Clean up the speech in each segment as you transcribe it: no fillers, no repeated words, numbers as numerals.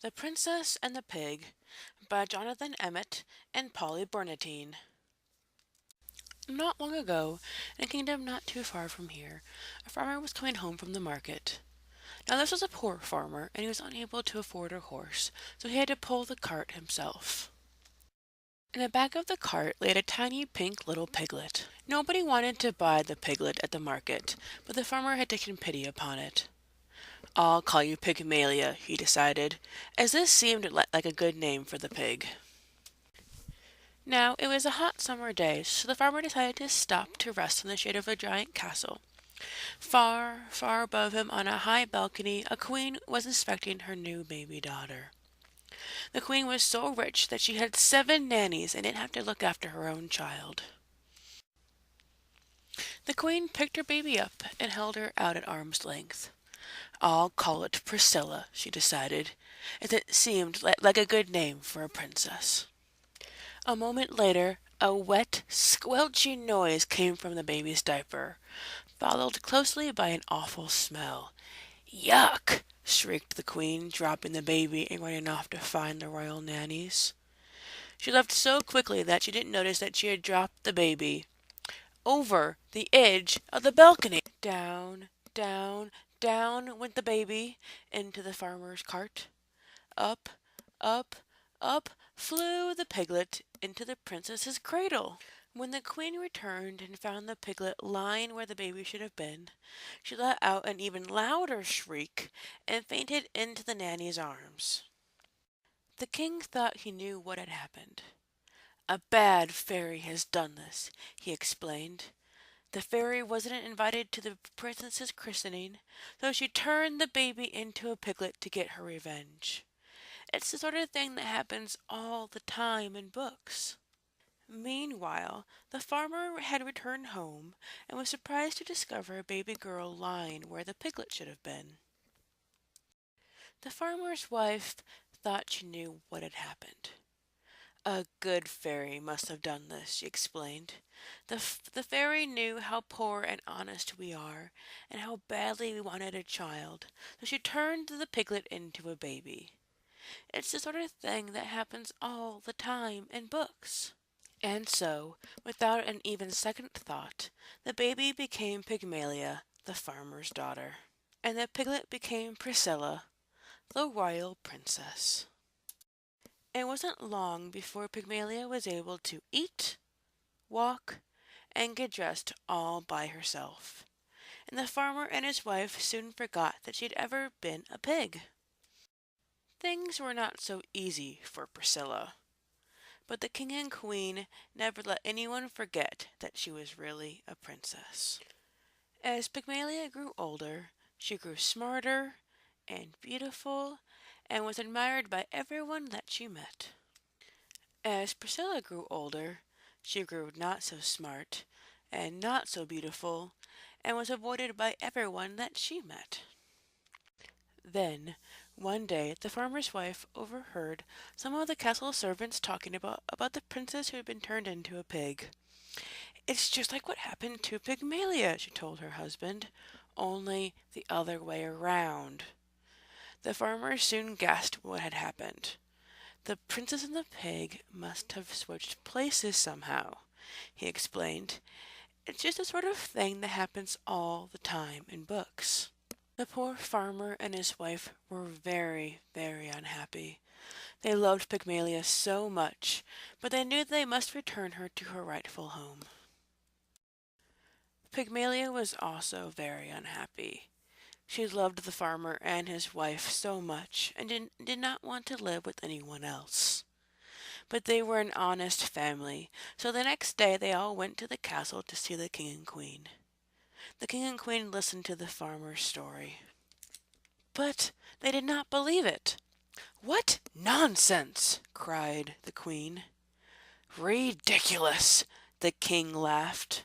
The Princess and the Pig by Jonathan Emmett and Polly Bernadine. Not long ago, in a kingdom not too far from here, a farmer was coming home from the market. Now this was a poor farmer, and he was unable to afford a horse, so he had to pull the cart himself. In the back of the cart lay a tiny pink little piglet. Nobody wanted to buy the piglet at the market, but the farmer had taken pity upon it. "I'll call you Pygmalia," he decided, as this seemed like a good name for the pig. Now, it was a hot summer day, so the farmer decided to stop to rest in the shade of a giant castle. Far, far above him on a high balcony, a queen was inspecting her new baby daughter. The queen was so rich that she had 7 nannies and didn't have to look after her own child. The queen picked her baby up and held her out at arm's length. "I'll call it Priscilla," she decided, as it seemed like a good name for a princess. A moment later, a wet, squelchy noise came from the baby's diaper, followed closely by an awful smell. "Yuck!" shrieked the queen, dropping the baby and running off to find the royal nannies. She left so quickly that she didn't notice that she had dropped the baby over the edge of the balcony. Down, down, down went the baby into the farmer's cart. Up, up, up flew the piglet into the princess's cradle. When the queen returned and found the piglet lying where the baby should have been, she let out an even louder shriek and fainted into the nanny's arms. The king thought he knew what had happened. "A bad fairy has done this," he explained. "The fairy wasn't invited to the princess's christening, so she turned the baby into a piglet to get her revenge. It's the sort of thing that happens all the time in books." Meanwhile, the farmer had returned home and was surprised to discover a baby girl lying where the piglet should have been. The farmer's wife thought she knew what had happened. "A good fairy must have done this," she explained. The fairy knew how poor and honest we are, and how badly we wanted a child, so she turned the piglet into a baby. It's the sort of thing that happens all the time in books." And so, without an even second thought, the baby became Pygmalia, the farmer's daughter, and the piglet became Priscilla, the royal princess. It wasn't long before Pygmalia was able to eat, walk, and get dressed all by herself, and the farmer and his wife soon forgot that she'd ever been a pig. Things were not so easy for Priscilla, but the king and queen never let anyone forget that she was really a princess. As Pygmalia grew older, she grew smarter and beautiful and was admired by everyone that she met. As Priscilla grew older, she grew not so smart and not so beautiful and was avoided by everyone that she met. Then, one day, the farmer's wife overheard some of the castle servants talking about the princess who had been turned into a pig. "It's just like what happened to Pygmalia," she told her husband, "only the other way around." The farmer soon gasped what had happened. "The princess and the pig must have switched places somehow," he explained. "It's just the sort of thing that happens all the time in books." The poor farmer and his wife were very, very unhappy. They loved Pygmalia so much, but they knew they must return her to her rightful home. Pygmalia was also very unhappy. She loved the farmer and his wife so much and did not want to live with anyone else. But they were an honest family, so the next day they all went to the castle to see the king and queen. The king and queen listened to the farmer's story. But they did not believe it. "What nonsense!" cried the queen. "Ridiculous!" the king laughed.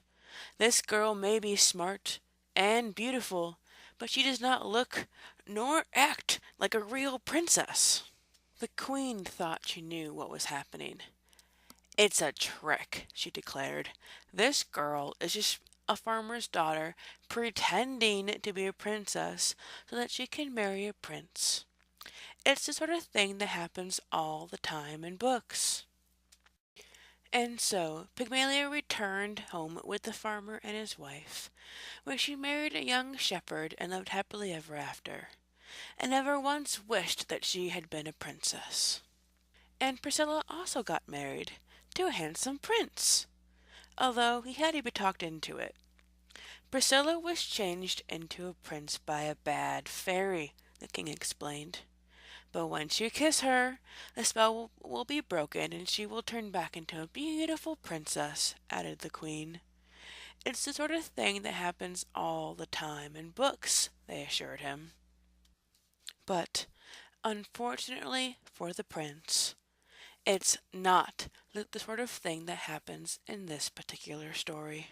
"This girl may be smart and beautiful, but she does not look nor act like a real princess." The queen thought she knew what was happening. "It's a trick," she declared. "This girl is just a farmer's daughter pretending to be a princess so that she can marry a prince. It's the sort of thing that happens all the time in books. And so Pygmalion returned home with the farmer and his wife, where she married a young shepherd and lived happily ever after, and never once wished that she had been a princess. And Priscilla also got married to a handsome prince, although he had to be talked into it. Priscilla was changed into a prince by a bad fairy, the king explained. But once you kiss her, the spell will be broken and she will turn back into a beautiful princess, added the queen. It's the sort of thing that happens all the time in books, they assured him. But, unfortunately for the prince, it's not the sort of thing that happens in this particular story.